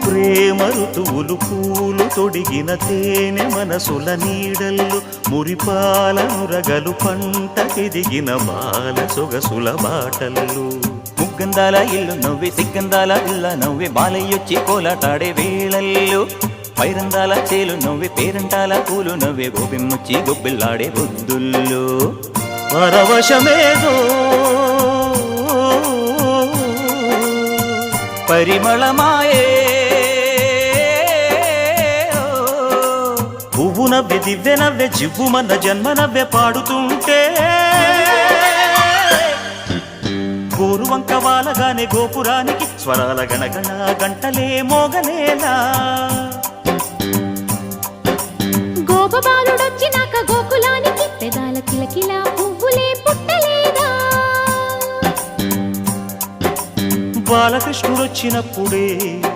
ప్రేమ ఋతువులు పూలు తొడిగిన తేనె మనసుల నీడల్లు మురిపాల నురగలు పంటకెదిగిన బాల సొగసుల బాటల్లు ముగ్గందాల ఇల్లు నవ్వి సిగ్గందాల ఇల్ల నవ్వి బాలయ్యొచ్చి కోలాటాడే వేళల్లో పైరందాల చేలు నవ్వి పేరంటాల పూలు నవ్వి గోపిమ్మొచ్చి గొబ్బిల్లాడే బొద్దుల్లో పరవశమేదో పరిమళమాయే పువ్వు నవ్వె దివ్వె నవ్వె జివ్వుమన్న జన్మ నవ్వె పాడుతుంటే గోరువంక వాలగానే గోపురానికి స్వరాల గణగణ గంటలే మోగనేలా గోపబాలుడొచ్చినాక గోకులానికి పెదాల కిలకిల పువ్వులే పుట్టలేదా బాలకృష్ణుడొచ్చినప్పుడే